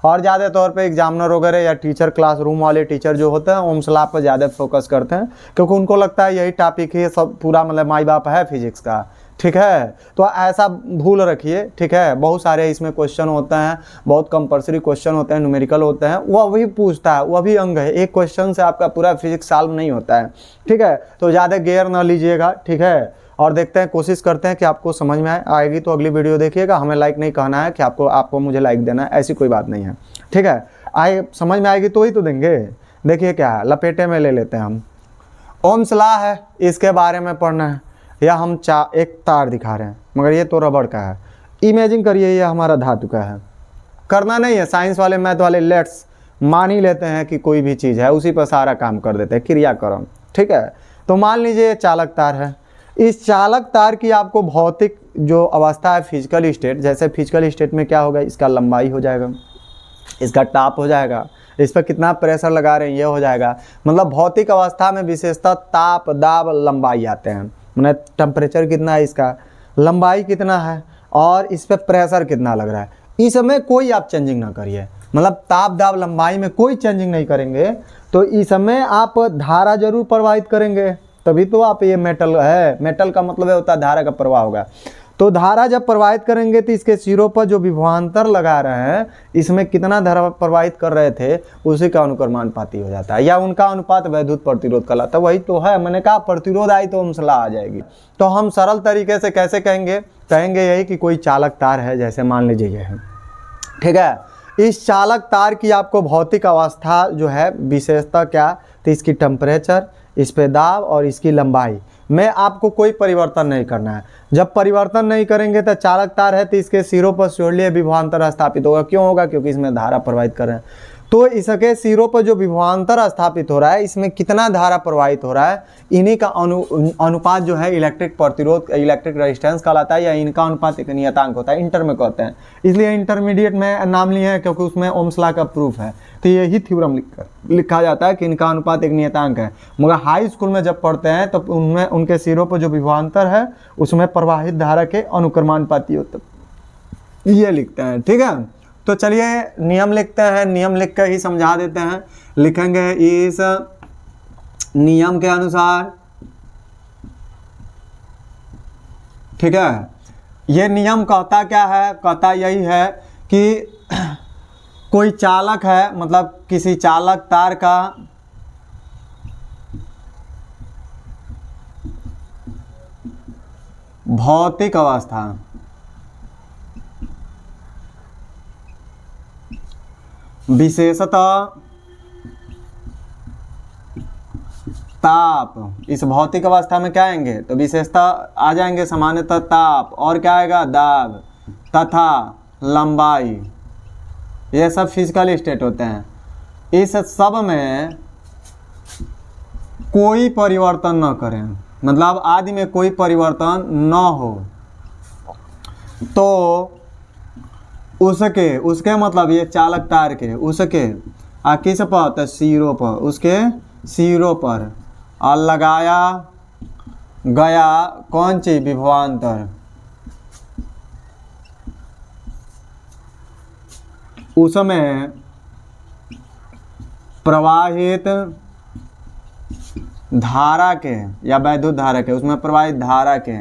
और ज़्यादा तौर पे एग्जामिनर वगैरह या टीचर, क्लासरूम वाले टीचर जो होते हैं ओम्स लॉ पर ज़्यादा फोकस करते हैं, क्योंकि उनको लगता है यही टॉपिक ही सब पूरा मतलब माई बाप है फिजिक्स का। ठीक है, तो ऐसा भूल रखिए। ठीक है, बहुत सारे इसमें क्वेश्चन होते हैं, बहुत कंपल्सरी क्वेश्चन होते हैं, न्यूमेरिकल होते हैं, वह भी पूछता है, वह भी अंग है। एक क्वेश्चन से आपका पूरा फिजिक्स सॉल्व नहीं होता है। ठीक है, तो ज़्यादा गेयर ना लीजिएगा। ठीक है, और देखते हैं, कोशिश करते हैं कि आपको समझ में आएगी तो अगली वीडियो देखिएगा। हमें लाइक नहीं कहना है कि आपको मुझे लाइक देना है, ऐसी कोई बात नहीं है। ठीक है, समझ में आएगी तो ही तो देंगे। देखिए क्या है, लपेटे में ले लेते हैं हम। ओम्स लॉ है, इसके बारे में पढ़ना है। या हम एक तार दिखा रहे हैं, मगर ये तो रबड़ का है। इमेजिन करिए ये हमारा धातु का है। करना नहीं है, साइंस वाले मैथ वाले लेट्स मान ही लेते हैं कि कोई भी चीज़ है, उसी पर सारा काम कर देते हैं, क्रियाक्रम। ठीक है, तो मान लीजिए ये चालक तार है। इस चालक तार की आपको भौतिक जो अवस्था है, फिजिकल स्टेट, जैसे फिजिकल स्टेट में क्या होगा, इसका लंबाई हो जाएगा, इसका टाप हो जाएगा, इस पर कितना प्रेशर लगा रहे हैं ये हो जाएगा। मतलब भौतिक अवस्था में विशेषता ताप, दाब, लंबाई आते हैं। मैंने टेम्परेचर कितना है, इसका लंबाई कितना है, और इस पर प्रेशर कितना लग रहा है। इसमें कोई आप चेंजिंग ना करिए, मतलब ताप, दाब, लंबाई में कोई चेंजिंग नहीं करेंगे, तो इसमें आप धारा जरूर प्रवाहित करेंगे, तभी तो आप ये मेटल है। मेटल का मतलब होता है धारा का प्रवाह होगा। तो धारा जब प्रवाहित करेंगे तो इसके सिरों पर जो विभवांतर लगा रहे हैं, इसमें कितना धारा प्रवाहित कर रहे थे, उसी का अनुक्रमानुपाती हो जाता है, या उनका अनुपात वैद्युत प्रतिरोध कहलाता है। वही तो है, मैंने कहा प्रतिरोध आई तो ओम्स लॉ आ जाएगी। तो हम सरल तरीके से कैसे कहेंगे यही कि कोई चालक तार है, जैसे मान लीजिए ये है। ठीक है, इस चालक तार की आपको भौतिक अवस्था जो है, विशेषता क्या, तो इसकी टेम्परेचर, इस पे दाब और इसकी लंबाई में आपको कोई परिवर्तन नहीं करना है। जब परिवर्तन नहीं करेंगे तो चालक तार है, तो इसके सिरों पर सूर्य विभवांतर स्थापित होगा। क्यों होगा, क्योंकि इसमें धारा प्रवाहित कर रहे हैं। तो इसके सिरों पर जो विभवांतर स्थापित हो रहा है, इसमें कितना धारा प्रवाहित हो रहा है, इन्हीं का अनुपात जो है इलेक्ट्रिक प्रतिरोध, इलेक्ट्रिक रेजिस्टेंस कहलाता है, या इनका अनुपात एक नियतांक होता है, इंटर में कहते हैं। इसलिए इंटरमीडिएट में नाम लिए हैं, क्योंकि उसमें ओम्स लॉ का प्रूफ है। तो यही थ्योरम लिखा जाता है कि इनका अनुपात एक नियतांक है। मगर हाई स्कूल में जब पढ़ते हैं तो उनमें उनके सिरों पर जो विभवांतर है, उसमें प्रवाहित धारा के अनुक्रमानुपाती होते हैं, ये लिखते हैं। ठीक है, तो चलिए नियम लिखते हैं, नियम लिख कर ही समझा देते हैं। लिखेंगे, इस नियम के अनुसार, ठीक है, ये नियम कहता क्या है, कहता यही है कि कोई चालक है, मतलब किसी चालक तार का भौतिक अवस्था, विशेषतः ताप, इस भौतिक अवस्था में क्या आएंगे, तो विशेषता आ जाएंगे, सामान्यतः ताप, और क्या आएगा, दाब तथा लंबाई। ये सब फिजिकल स्टेट होते हैं। इस सब में कोई परिवर्तन न करें, मतलब आदि में कोई परिवर्तन न हो, तो उसके मतलब ये चालक तार के, उसके किस पर, तो सिरों पर, उसके सिरों पर और लगाया गया कौन चीज, विभवांतर, उसमें प्रवाहित धारा के या वैद्युत धारा के, उसमें प्रवाहित धारा के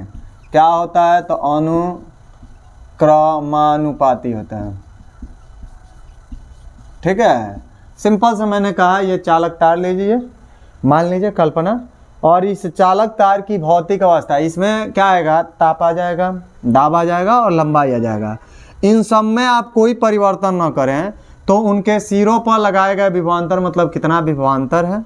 क्या होता है, तो अनुक्रमानुपाती होता है। ठीक है, सिंपल से मैंने कहा, ये चालक तार लीजिए, मान लीजिए कल्पना, और इस चालक तार की भौतिक अवस्था, इसमें क्या आएगा, ताप आ जाएगा, दाब आ जाएगा और लंबाई आ जाएगा। इन सब में आप कोई परिवर्तन न करें, तो उनके सिरों पर लगाए गए विभवांतर, मतलब कितना विभवांतर है,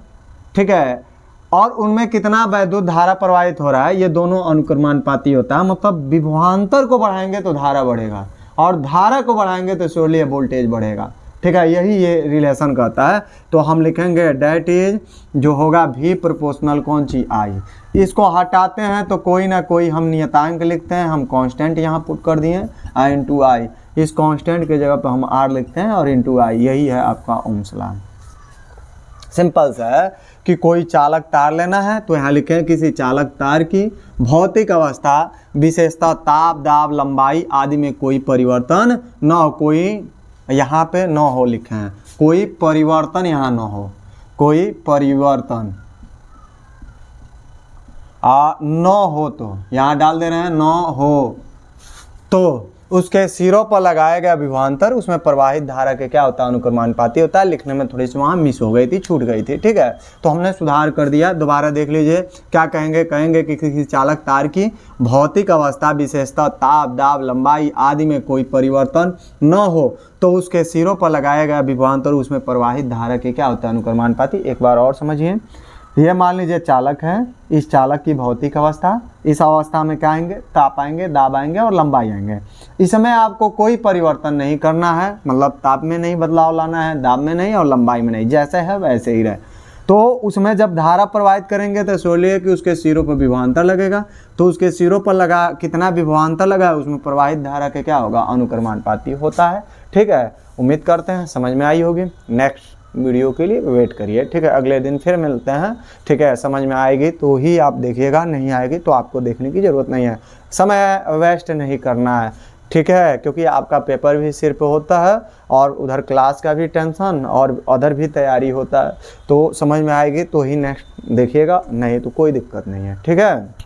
ठीक है, और उनमें कितना वैद्युत धारा प्रवाहित हो रहा है, ये दोनों अनुक्रमानुपाती होता है। मतलब विभवांतर को बढ़ाएंगे तो धारा बढ़ेगा, और धारा को बढ़ाएंगे तो सूर्य वोल्टेज बढ़ेगा। ठीक है, यही ये रिलेशन कहता है। तो हम लिखेंगे डेट इज, जो होगा भी प्रोपोर्शनल कौन सी, आई। इसको हटाते हैं तो कोई ना कोई हम नियतांक लिखते हैं, हम कांस्टेंट यहाँ पुट कर दिए, आई इंटू आई। इस कांस्टेंट के जगह पर हम आर लिखते हैं और इंटू आई। यही है आपका ओम्स लॉ। सिंपल सा है कि कोई चालक तार लेना है तो यहाँ लिखें किसी चालक तार की भौतिक अवस्था, विशेषता ताप, दाब, लंबाई आदि में कोई परिवर्तन न हो, कोई यहाँ पे न हो लिखे हैं, कोई परिवर्तन यहाँ न हो, कोई परिवर्तन न हो, तो यहाँ डाल दे रहे हैं न हो, तो उसके सिरों पर लगाया गया विभवांतर उसमें प्रवाहित धारा के क्या होता है, अनुक्रमानुपाती होता है। लिखने में थोड़ी सी वहाँ मिस हो गई थी, छूट गई थी, ठीक है। तो हमने सुधार कर दिया। दोबारा देख लीजिए क्या कहेंगे, कहेंगे कि किसी चालक तार की भौतिक अवस्था विशेषता ताप, दाब, लंबाई आदि में कोई परिवर्तन न हो तो उसके सिरों पर लगाया गया विभवांतर उसमें प्रवाहित धारा के क्या होता है, अनुक्रमानुपाती। एक बार और समझिए, ये मान लीजिए चालक है, इस चालक की भौतिक अवस्था, इस अवस्था में क्या आएंगे, ताप आएंगे, दाब आएंगे और लंबाई आएंगे। इसमें आपको कोई परिवर्तन नहीं करना है, मतलब ताप में नहीं बदलाव लाना है, दाब में नहीं और लंबाई में नहीं, जैसे है वैसे ही रहे। तो उसमें जब धारा प्रवाहित करेंगे तो सोचिए कि उसके सिरों पर विभवांतर लगेगा, तो उसके सिरों पर लगा कितना विभवांतर लगा है उसमें प्रवाहित धारा के क्या होगा, अनुक्रमानुपाती होता है, ठीक है। उम्मीद करते हैं समझ में आई होगी। नेक्स्ट वीडियो के लिए वेट करिए, ठीक है। अगले दिन फिर मिलते हैं, ठीक है। समझ में आएगी तो ही आप देखिएगा, नहीं आएगी तो आपको देखने की ज़रूरत नहीं है, समय वेस्ट नहीं करना है, ठीक है। क्योंकि आपका पेपर भी सिर पे होता है और उधर क्लास का भी टेंशन और अदर भी तैयारी होता है, तो समझ में आएगी तो ही नेक्स्ट देखिएगा, नहीं तो कोई दिक्कत नहीं है, ठीक है।